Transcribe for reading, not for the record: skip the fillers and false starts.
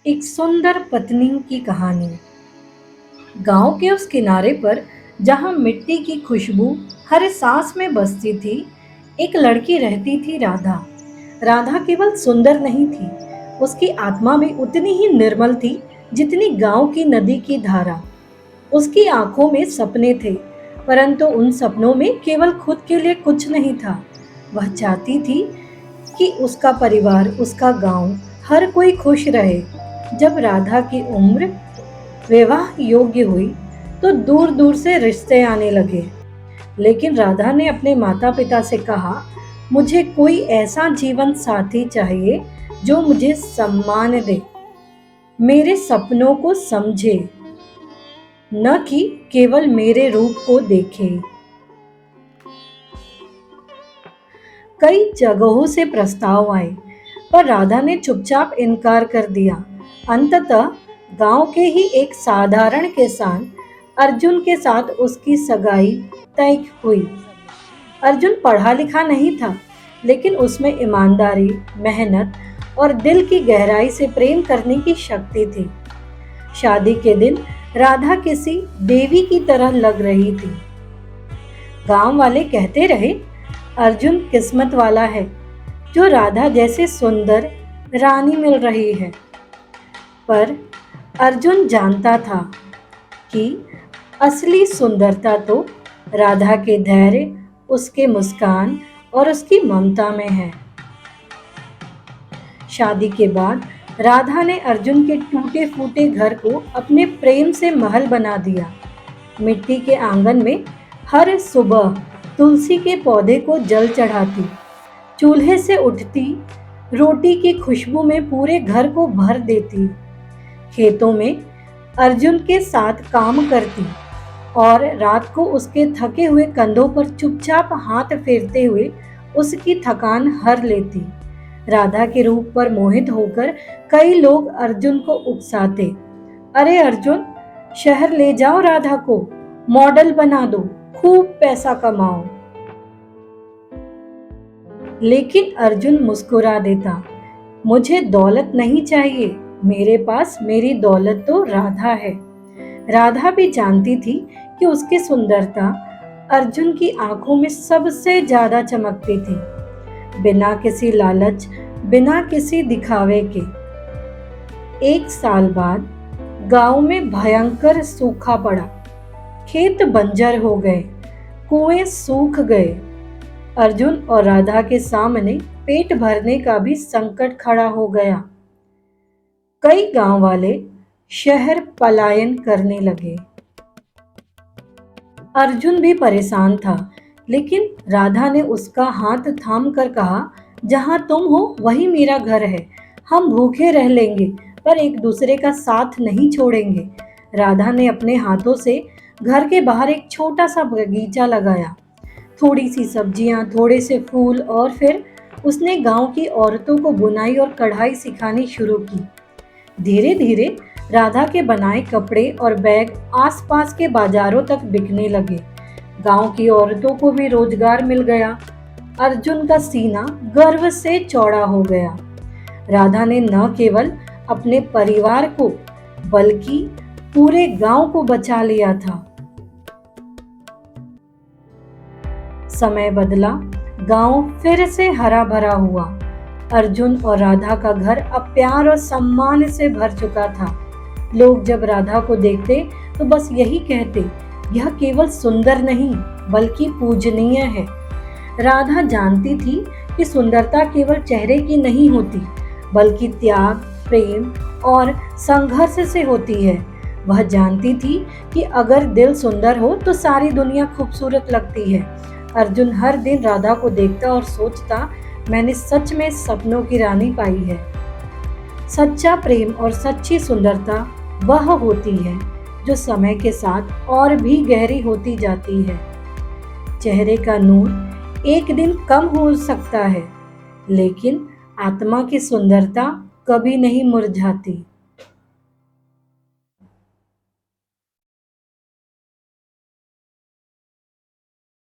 एक सुंदर पत्नी की कहानी। गांव के उस किनारे पर जहां मिट्टी की खुशबू हर सांस में बसती थी, एक लड़की रहती थी, राधा। राधा केवल सुंदर नहीं थी, उसकी आत्मा भी उतनी ही निर्मल थी जितनी गांव की नदी की धारा। उसकी आंखों में सपने थे, परंतु उन सपनों में केवल खुद के लिए कुछ नहीं था। वह चाहती थी कि उसका परिवार, उसका गांव, हर कोई खुश रहे। जब राधा की उम्र विवाह योग्य हुई तो दूर दूर से रिश्ते आने लगे। लेकिन राधा ने अपने माता पिता से कहा, मुझे कोई ऐसा जीवन साथी चाहिए जो मुझे सम्मान दे, मेरे सपनों को समझे, न कि केवल मेरे रूप को देखे। कई जगहों से प्रस्ताव आए, पर राधा ने चुपचाप इनकार कर दिया। अंततः गांव के ही एक साधारण किसान अर्जुन के साथ उसकी सगाई तय हुई। अर्जुन पढ़ा लिखा नहीं था, लेकिन उसमें ईमानदारी, मेहनत और दिल की गहराई से प्रेम करने की शक्ति थी। शादी के दिन राधा किसी देवी की तरह लग रही थी। गांव वाले कहते रहे, अर्जुन किस्मत वाला है, जो राधा जैसे सुंदर रानी मिल रही है। पर अर्जुन जानता था कि असली सुंदरता तो राधा के धैर्य, उसके मुस्कान और उसकी ममता में है। शादी के बाद राधा ने अर्जुन के टूटे फूटे घर को अपने प्रेम से महल बना दिया। मिट्टी के आंगन में हर सुबह तुलसी के पौधे को जल चढ़ाती, चूल्हे से उठती रोटी की खुशबू में पूरे घर को भर देती, खेतों में अर्जुन के साथ काम करती और रात को उसके थके हुए कंधों पर चुपचाप हाथ फेरते हुए उसकी थकान हर लेती। राधा के रूप पर मोहित होकर कई लोग अर्जुन को उकसाते, अरे अर्जुन, शहर ले जाओ राधा को, मॉडल बना दो, खूब पैसा कमाओ। लेकिन अर्जुन मुस्कुरा देता, मुझे दौलत नहीं चाहिए, मेरे पास मेरी दौलत तो राधा है। राधा भी जानती थी कि उसकी सुंदरता अर्जुन की आंखों में सबसे ज्यादा चमकती थी। बिना किसी लालच, बिना किसी दिखावे के। एक साल बाद गांव में भयंकर सूखा पड़ा। खेत बंजर हो गए, कुएं सूख गए। अर्जुन और राधा के सामने पेट भरने का भी संकट खड़ा हो गया। कई गांव वाले शहर पलायन करने लगे। अर्जुन भी परेशान था, लेकिन राधा ने उसका हाथ थाम कर कहा, जहां तुम हो वही मेरा घर है। हम भूखे रह लेंगे, पर एक दूसरे का साथ नहीं छोड़ेंगे। राधा ने अपने हाथों से घर के बाहर एक छोटा सा बगीचा लगाया, थोड़ी सी सब्जियां, थोड़े से फूल, और फिर उसने गांव की औरतों को बुनाई और कढ़ाई सिखानी शुरू की। धीरे धीरे राधा के बनाए कपड़े और बैग आसपास के बाजारों तक बिकने लगे। गांव की औरतों को भी रोजगार मिल गया। अर्जुन का सीना गर्व से चौड़ा हो गया। राधा ने न केवल अपने परिवार को, बल्कि पूरे गांव को बचा लिया था। समय बदला, गांव फिर से हरा भरा हुआ। अर्जुन और राधा का घर अब प्यार और सम्मान से भर चुका था। लोग जब राधा को देखते तो बस यही कहते, यह केवल सुंदर नहीं बल्कि पूजनीय है। राधा जानती थी कि सुंदरता केवल चेहरे की नहीं होती, बल्कि त्याग, प्रेम और संघर्ष से होती है। वह जानती थी कि अगर दिल सुंदर हो तो सारी दुनिया खूबसूरत लगती है। अर्जुन हर दिन राधा को देखता और सोचता, मैंने सच में सपनों की रानी पाई है। सच्चा प्रेम और सच्ची सुंदरता वह होती है जो समय के साथ और भी गहरी होती जाती है। चेहरे का नूर एक दिन कम हो सकता है, लेकिन आत्मा की सुंदरता कभी नहीं मुरझाती।